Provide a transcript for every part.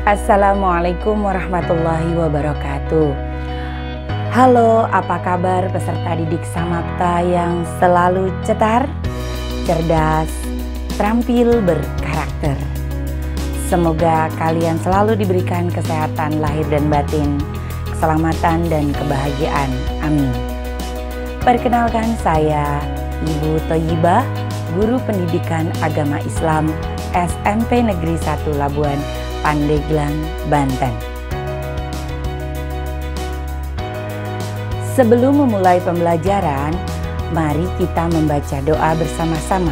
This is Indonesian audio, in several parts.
Assalamualaikum warahmatullahi wabarakatuh. Halo, apa kabar peserta didik Samapta yang selalu cetar, cerdas, terampil, berkarakter. Semoga kalian selalu diberikan kesehatan lahir dan batin, keselamatan dan kebahagiaan. Amin. Perkenalkan, saya Ibu Thoyibah, Guru Pendidikan Agama Islam SMP Negeri 1 Labuan, Pandeglang, Banten. Sebelum memulai pembelajaran, mari kita membaca doa bersama-sama.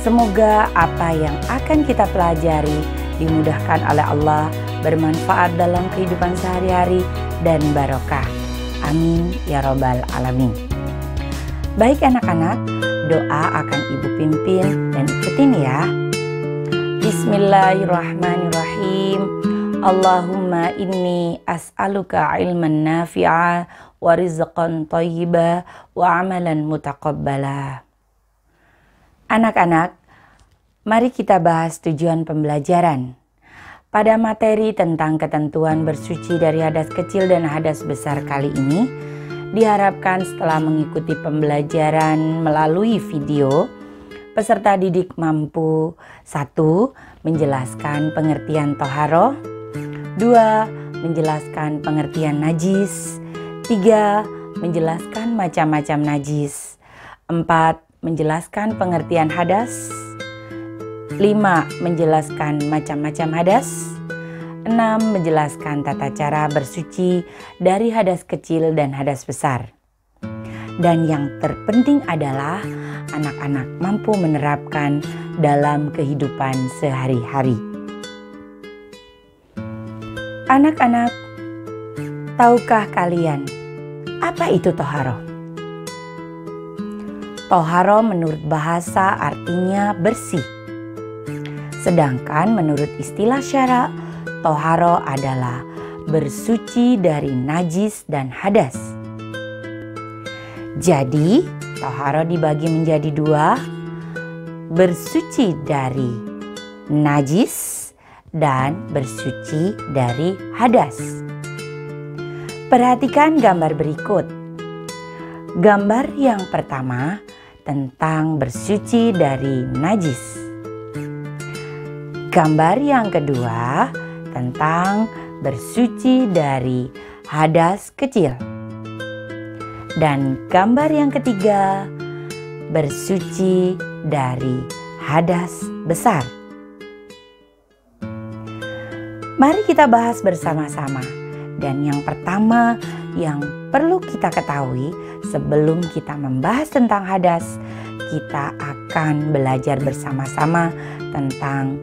Semoga apa yang akan kita pelajari dimudahkan oleh Allah, bermanfaat dalam kehidupan sehari-hari, dan barokah. Amin ya robbal alamin. Baik anak-anak, doa akan Ibu pimpin dan ikutin ya. Bismillahirrahmanirrahim. Allahumma inni as'aluka ilman nafi'a wa rizqan thayyiba wa amalan mutaqabbala. Anak-anak, mari kita bahas tujuan pembelajaran. Pada materi tentang ketentuan bersuci dari hadas kecil dan hadas besar kali ini, diharapkan setelah mengikuti pembelajaran melalui video, peserta didik mampu 1. Menjelaskan pengertian toharoh, 2. Menjelaskan pengertian najis, 3. Menjelaskan macam-macam najis, 4. Menjelaskan pengertian hadas, 5. Menjelaskan macam-macam hadas, 6. Menjelaskan tata cara bersuci dari hadas kecil dan hadas besar. Dan yang terpenting adalah anak-anak mampu menerapkan dalam kehidupan sehari-hari. Anak-anak, tahukah kalian apa itu toharoh? Toharoh menurut bahasa artinya bersih. Sedangkan menurut istilah syara, toharoh adalah bersuci dari najis dan hadas. Jadi, toharoh dibagi menjadi 2, bersuci dari najis dan bersuci dari hadas. Perhatikan gambar berikut. Gambar yang pertama tentang bersuci dari najis. Gambar yang kedua tentang bersuci dari hadas kecil. Dan gambar yang ketiga, bersuci dari hadas besar. Mari kita bahas bersama-sama. Dan yang pertama yang perlu kita ketahui sebelum kita membahas tentang hadas, kita akan belajar bersama-sama tentang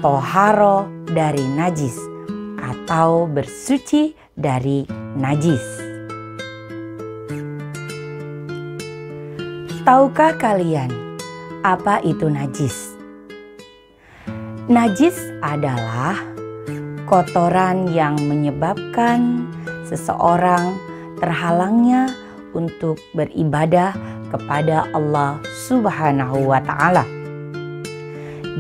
toharoh dari najis atau bersuci dari najis. Tahukah kalian apa itu najis? Najis adalah kotoran yang menyebabkan seseorang terhalangnya untuk beribadah kepada Allah Subhanahu wa Ta'ala.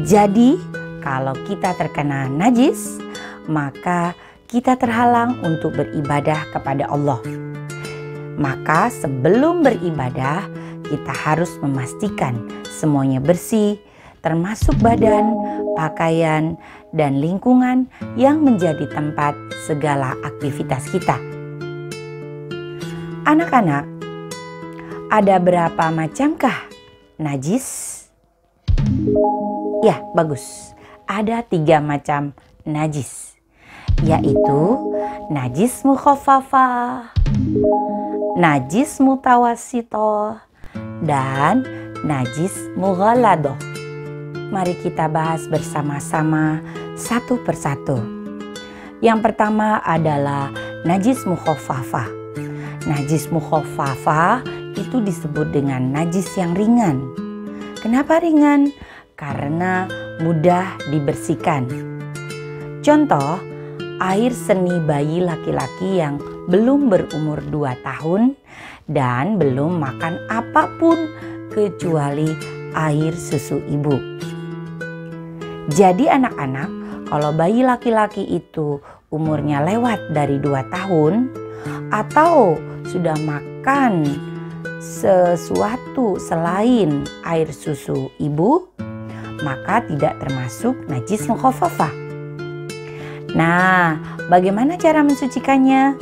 Jadi, kalau kita terkena najis, maka kita terhalang untuk beribadah kepada Allah. Maka sebelum beribadah, kita harus memastikan semuanya bersih, termasuk badan, pakaian, dan lingkungan yang menjadi tempat segala aktivitas kita. Anak-anak, ada berapa macamkah najis? Ya, bagus. Ada 3 macam najis, yaitu najis mukhaffafah, najis mutawassithah, dan najis mughalladah. Mari kita bahas bersama-sama satu persatu. Yang pertama adalah najis mukhaffafah. Najis mukhaffafah itu disebut dengan najis yang ringan. Kenapa ringan? Karena mudah dibersihkan. Contoh, air seni bayi laki-laki yang belum berumur 2 tahun dan belum makan apapun kecuali air susu ibu. Jadi anak-anak, kalau bayi laki-laki itu umurnya lewat dari 2 tahun atau sudah makan sesuatu selain air susu ibu, maka tidak termasuk najis mukhaffafah. Nah, bagaimana cara mensucikannya?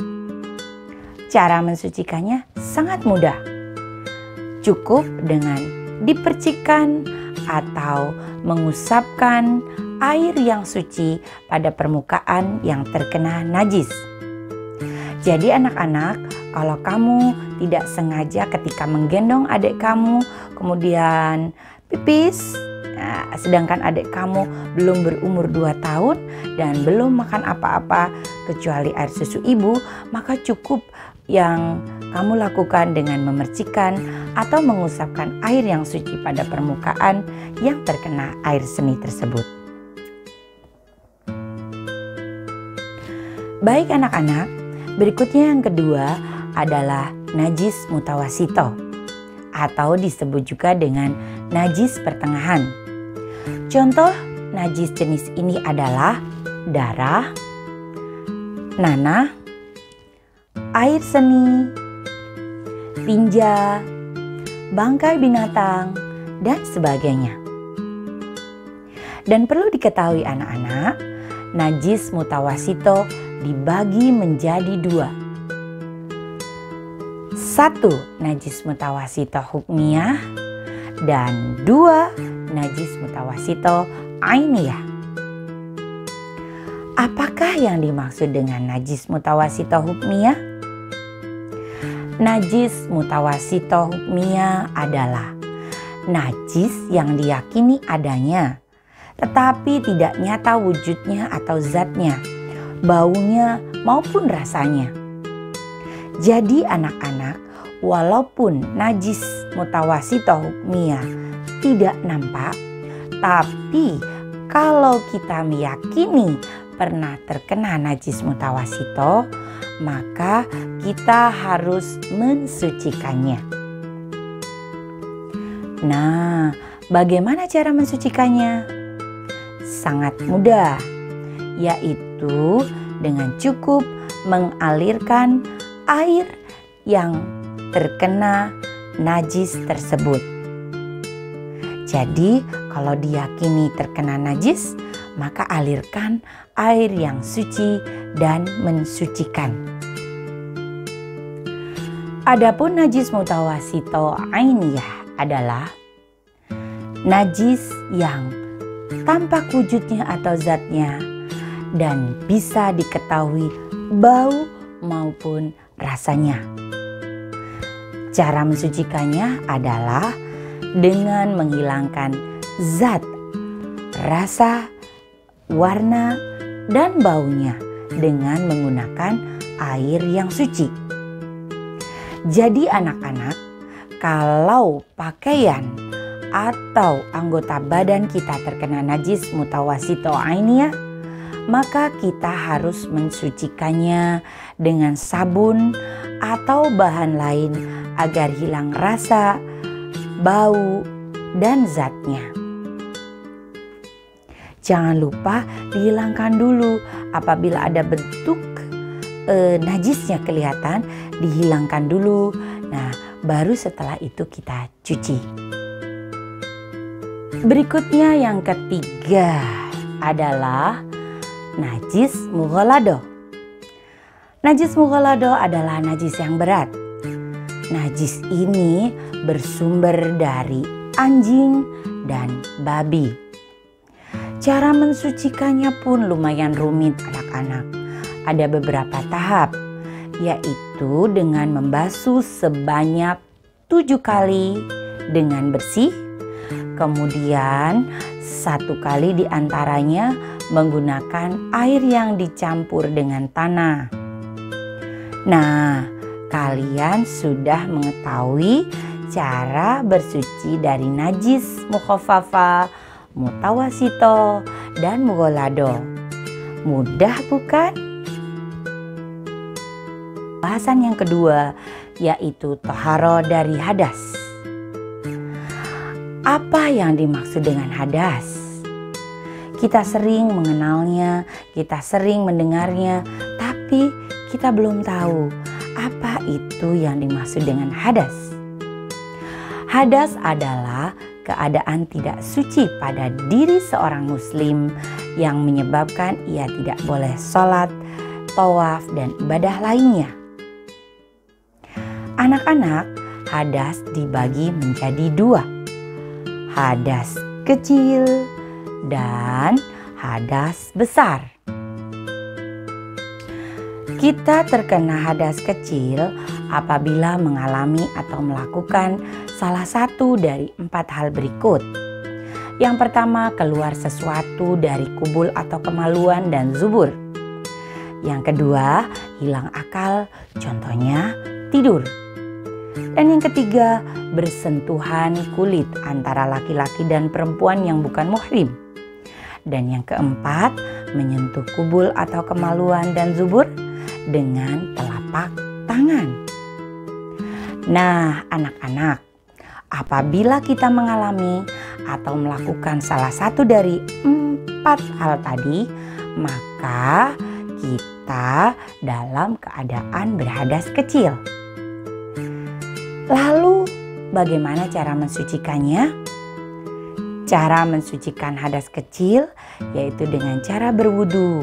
Cara mensucikannya sangat mudah. Cukup dengan dipercikkan atau mengusapkan air yang suci pada permukaan yang terkena najis. Jadi anak-anak, kalau kamu tidak sengaja ketika menggendong adik kamu kemudian pipis, sedangkan adik kamu belum berumur 2 tahun dan belum makan apa-apa kecuali air susu ibu, maka cukup yang kamu lakukan dengan memercikkan atau mengusapkan air yang suci pada permukaan yang terkena air seni tersebut. Baik anak-anak, berikutnya yang kedua adalah najis mutawasito atau disebut juga dengan najis pertengahan. Contoh najis jenis ini adalah darah, nanah, air seni, tinja, bangkai binatang, dan sebagainya. Dan perlu diketahui anak-anak, najis mutawasito dibagi menjadi 2. 1 najis mutawasito hukmiyah dan 2 najis mutawasito ainiyah. Apakah yang dimaksud dengan najis mutawasito hukmiyah? Najis mutawasito hukmiyah adalah najis yang diyakini adanya, tetapi tidak nyata wujudnya atau zatnya, baunya maupun rasanya. Jadi anak-anak, walaupun najis mutawasito hukmiyah tidak nampak, tapi kalau kita meyakini pernah terkena najis mutawasito, maka kita harus mensucikannya. Nah, bagaimana cara mensucikannya? Sangat mudah, yaitu dengan cukup mengalirkan air yang terkena najis tersebut. Jadi, kalau diyakini terkena najis, maka alirkan air yang suci dan mensucikan. Adapun najis mutawasito ainiyah adalah najis yang tampak wujudnya atau zatnya dan bisa diketahui bau maupun rasanya. Cara mensucikannya adalah dengan menghilangkan zat, rasa, warna, dan baunya dengan menggunakan air yang suci. Jadi anak-anak, kalau pakaian atau anggota badan kita terkena najis mutawasito ainiyah, maka kita harus mensucikannya dengan sabun atau bahan lain agar hilang rasa, bau, dan zatnya. Jangan lupa dihilangkan dulu apabila ada bentuk najisnya kelihatan, dihilangkan dulu. Nah, baru setelah itu kita cuci. Berikutnya yang ketiga adalah najis mughalladho. Najis mughalladho adalah najis yang berat. Najis ini bersumber dari anjing dan babi. Cara mensucikannya pun lumayan rumit anak-anak. Ada beberapa tahap, yaitu dengan membasuh sebanyak 7 kali dengan bersih. Kemudian 1 kali diantaranya menggunakan air yang dicampur dengan tanah. Nah, kalian sudah mengetahui cara bersuci dari najis mukhaffafah, mutawasito, dan mughalladho. Mudah bukan? Bahasan yang kedua yaitu toharo dari hadas. Apa yang dimaksud dengan hadas? Kita sering mengenalnya, kita sering mendengarnya, tapi kita belum tahu apa itu yang dimaksud dengan hadas. Hadas adalah keadaan tidak suci pada diri seorang muslim yang menyebabkan ia tidak boleh sholat, tawaf, dan ibadah lainnya. Anak-anak, hadas dibagi menjadi dua, hadas kecil dan hadas besar. Kita terkena hadas kecil apabila mengalami atau melakukan salah satu dari 4 hal berikut. Yang pertama, keluar sesuatu dari kubul atau kemaluan dan zubur. Yang kedua, hilang akal, contohnya tidur. Dan yang ketiga, bersentuhan kulit antara laki-laki dan perempuan yang bukan muhrim. Dan yang keempat, menyentuh kubul atau kemaluan dan zubur dengan telapak tangan. Nah, anak-anak, apabila kita mengalami atau melakukan salah satu dari 4 hal tadi, maka kita dalam keadaan berhadas kecil. Lalu, bagaimana cara mensucikannya? Cara mensucikan hadas kecil yaitu dengan cara berwudu.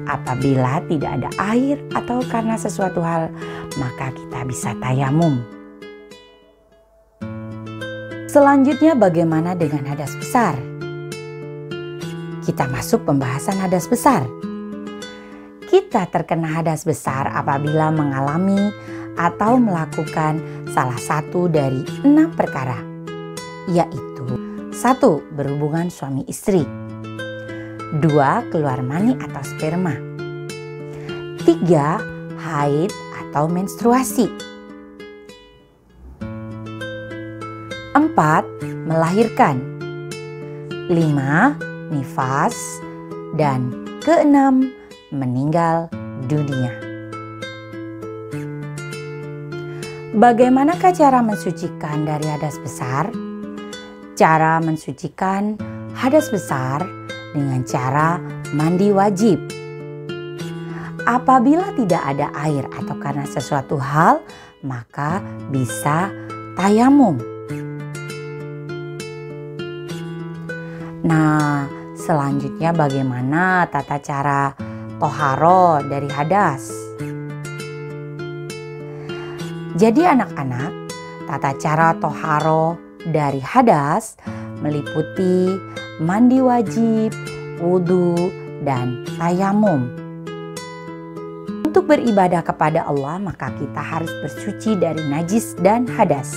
Apabila tidak ada air atau karena sesuatu hal, maka kita bisa tayamum. Selanjutnya, bagaimana dengan hadas besar? Kita masuk pembahasan hadas besar. Kita terkena hadas besar apabila mengalami atau melakukan salah satu dari 6 perkara, yaitu 1. Berhubungan suami istri. 2. Keluar mani atau sperma. 3. Haid atau menstruasi. 4. Melahirkan. 5. Nifas. Dan ke-6. Meninggal dunia. Bagaimanakah cara mensucikan dari hadas besar? Cara mensucikan hadas besar dengan cara mandi wajib. Apabila tidak ada air atau karena sesuatu hal, maka bisa tayamum. Nah, selanjutnya bagaimana tata cara toharo dari hadas? Jadi anak-anak, tata cara toharo dari hadas meliputi mandi wajib, wudhu, dan tayamum. Untuk beribadah kepada Allah, maka kita harus bersuci dari najis dan hadas.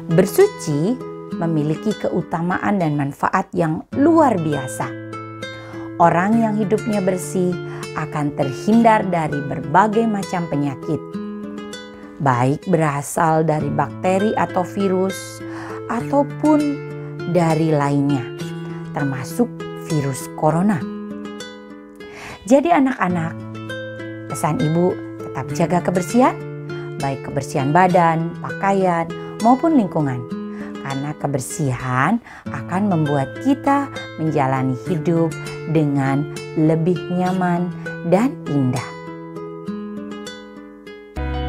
Bersuci memiliki keutamaan dan manfaat yang luar biasa. Orang yang hidupnya bersih akan terhindar dari berbagai macam penyakit, baik berasal dari bakteri atau virus ataupun dari lainnya, termasuk virus corona. Jadi anak-anak, pesan ibu tetap jaga kebersihan, baik kebersihan badan, pakaian, maupun lingkungan. Karena kebersihan akan membuat kita menjalani hidup dengan lebih nyaman dan indah.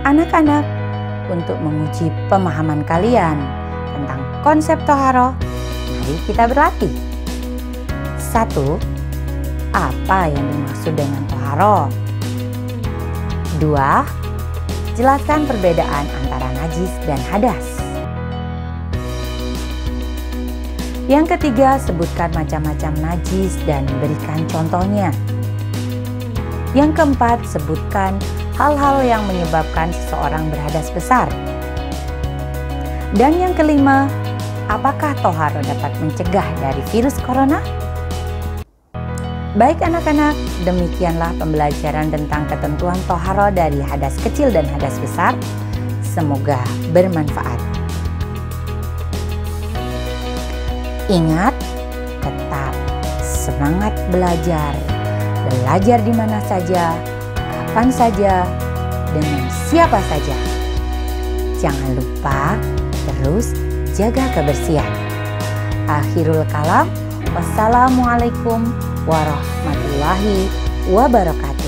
Anak-anak, untuk menguji pemahaman kalian tentang konsep toharo, mari kita berlatih. 1. Apa yang dimaksud dengan toharo? 2. Jelaskan perbedaan antara najis dan hadas. Yang ketiga, sebutkan macam-macam najis dan berikan contohnya. Yang keempat, sebutkan hal-hal yang menyebabkan seseorang berhadas besar. Dan yang kelima, apakah toharo dapat mencegah dari virus corona? Baik anak-anak, demikianlah pembelajaran tentang ketentuan toharo dari hadas kecil dan hadas besar. Semoga bermanfaat. Ingat, tetap semangat belajar. Belajar di mana saja, kapan saja, dengan siapa saja. Jangan lupa terus jaga kebersihan. Akhirul kalam. Wassalamualaikum warahmatullahi wabarakatuh.